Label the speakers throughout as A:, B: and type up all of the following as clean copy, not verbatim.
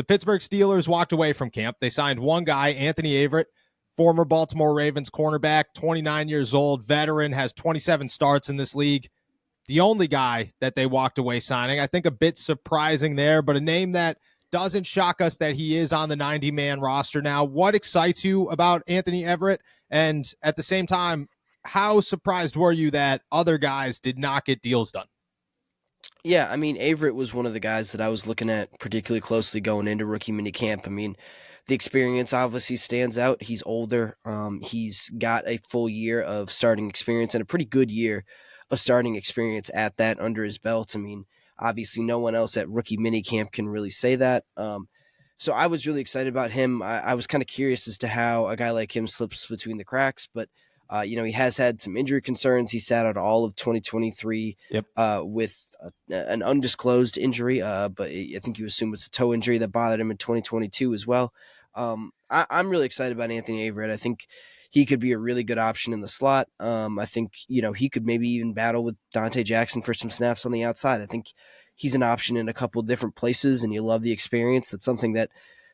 A: the Pittsburgh Steelers walked away from camp. They signed one guy, Anthony Averett, former Baltimore Ravens cornerback, 29 years old, veteran, has 27 starts in this league. The only guy that they walked away signing. I think a bit surprising there, but a name that doesn't shock us that he is on the 90-man roster now. What excites you about Anthony Averett? And at the same time, how surprised were you that other guys did not get deals done?
B: Yeah, I mean, Averett was one of the guys that I was looking at particularly closely going into rookie minicamp. I mean, the experience obviously stands out. He's older. He's got a full year of starting experience and a pretty good year of starting experience at that under his belt. I mean, obviously, no one else at rookie minicamp can really say that. So I was really excited about him. I was kind of curious as to how a guy like him slips between the cracks, but he has had some injury concerns. He sat out all of 2023
A: Yep.
B: with an undisclosed injury, but I think you assume it's a toe injury that bothered him in 2022 as well. I'm really excited about Anthony Averett. I think he could be a really good option in the slot. I think, he could maybe even battle with Dante Jackson for some snaps on the outside. I think he's an option in a couple different places, and you love the experience. That's something that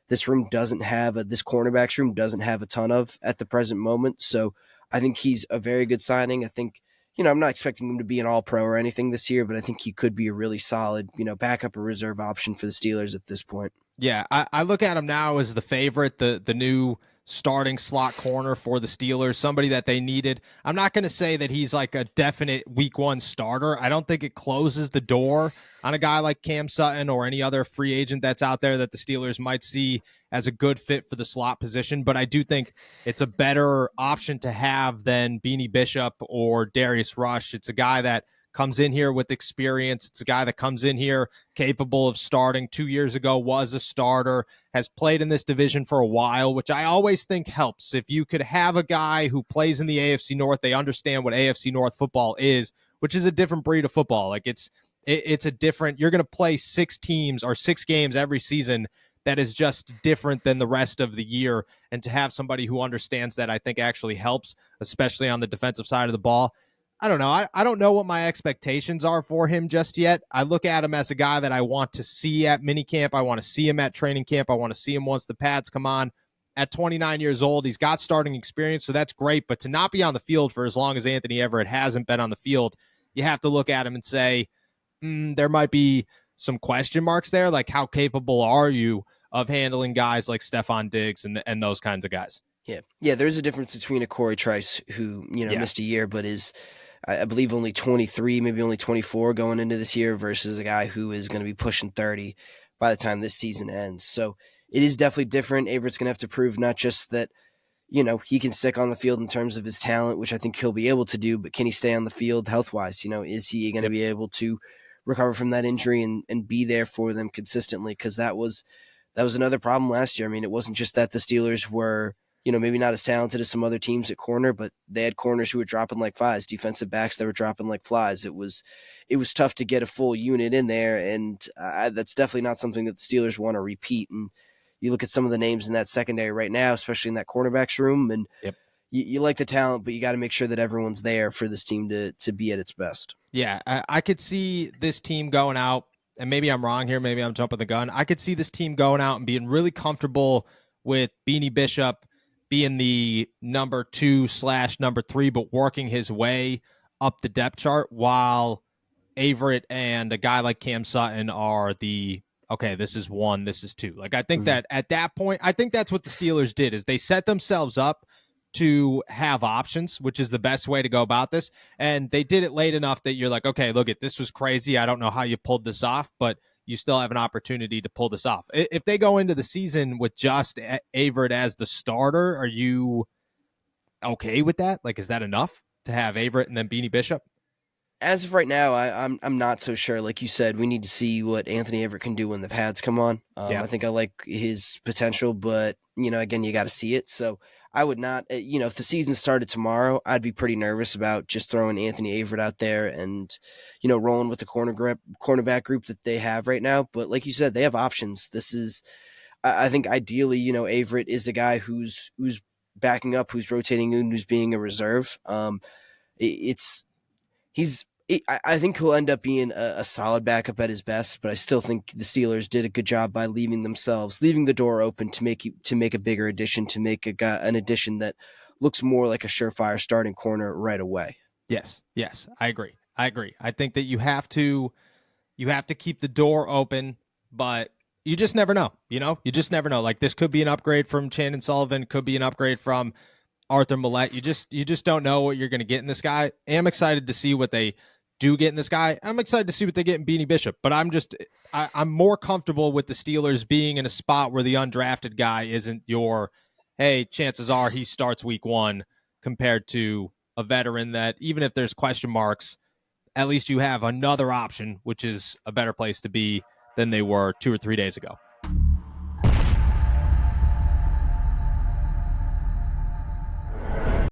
B: this room doesn't have, this cornerbacks room doesn't have a ton of at the present moment. So I think he's a very good signing. I think, I'm not expecting him to be an all-pro or anything this year, but I think he could be a really solid, backup or reserve option for the Steelers at this point.
A: Yeah, I look at him now as the favorite, the new starting slot corner for the Steelers, somebody that they needed. I'm not going to say that he's like a definite week one starter. I don't think it closes the door on a guy like Cam Sutton or any other free agent that's out there that the Steelers might see as a good fit for the slot position. But I do think it's a better option to have than Beanie Bishop or Darius Rush. It's a guy that comes in here with experience. It's a guy that comes in here capable of starting. 2 years ago was a starter, has played in this division for a while, which I always think helps. If you could have a guy who plays in the AFC North, they understand what AFC North football is, which is a different breed of football. Like it's a different, you're going to play 6 teams or 6 games every season that is just different than the rest of the year. And to have somebody who understands that, I think actually helps, especially on the defensive side of the ball. I don't know. I don't know what my expectations are for him just yet. I look at him as a guy that I want to see at minicamp. I want to see him at training camp. I want to see him once the pads come on. At 29 years old, he's got starting experience, so that's great. But to not be on the field for as long as Anthony Averett hasn't been on the field, you have to look at him and say, there might be some question marks there. Like, how capable are you of handling guys like Stephon Diggs and those kinds of guys?
B: Yeah. There's a difference between a Corey Trice who, missed a year, but is, I believe, only 23, maybe only 24 going into this year versus a guy who is going to be pushing 30 by the time this season ends. So it is definitely different. Averett's going to have to prove not just that, he can stick on the field in terms of his talent, which I think he'll be able to do, but can he stay on the field health-wise? Is he going to be able to recover from that injury and be there for them consistently? Because that was another problem last year. I mean, it wasn't just that the Steelers were, maybe not as talented as some other teams at corner, but they had corners who were dropping like flies, defensive backs that were dropping like flies. It was tough to get a full unit in there, and that's definitely not something that the Steelers want to repeat. And you look at some of the names in that secondary right now, especially in that cornerbacks room, and you like the talent, but you got to make sure that everyone's there for this team to be at its best.
A: Yeah, I could see this team going out, and maybe I'm wrong here, maybe I'm jumping the gun. I could see this team going out and being really comfortable with Beanie Bishop being the number 2/number 3, but working his way up the depth chart, while Averett and a guy like Cam Sutton are okay, this is 1, this is 2. Like, I think that at that point, I think that's what the Steelers did, is they set themselves up to have options, which is the best way to go about this. And they did it late enough that you're like, okay, look, this was crazy. I don't know how you pulled this off, but you still have an opportunity to pull this off. If they go into the season with just Averett as the starter, are you okay with that? Like, is that enough to have Averett and then Beanie Bishop?
B: As of right now, I'm not so sure. Like you said, we need to see what Anthony Averett can do when the pads come on. I think I like his potential, but again, you got to see it. So I would not, if the season started tomorrow, I'd be pretty nervous about just throwing Anthony Averett out there and, rolling with the cornerback group that they have right now. But like you said, they have options. This is, I think ideally, Averett is a guy who's backing up, who's rotating in, who's being a reserve. He's I think he'll end up being a solid backup at his best, but I still think the Steelers did a good job by leaving the door open to make a bigger addition, to make an addition that looks more like a surefire starting corner right away.
A: Yes, I agree. I think that you have to keep the door open, but you just never know. You just never know. Like this could be an upgrade from Chandon Sullivan, could be an upgrade from Arthur Millette. You just don't know what you're going to get in this guy. I'm excited to see what they do get in this guy. I'm excited to see what they get in Beanie Bishop, but I'm more comfortable with the Steelers being in a spot where the undrafted guy isn't your, hey, chances are he starts week 1, compared to a veteran that, even if there's question marks, at least you have another option, which is a better place to be than they were 2 or 3 days ago.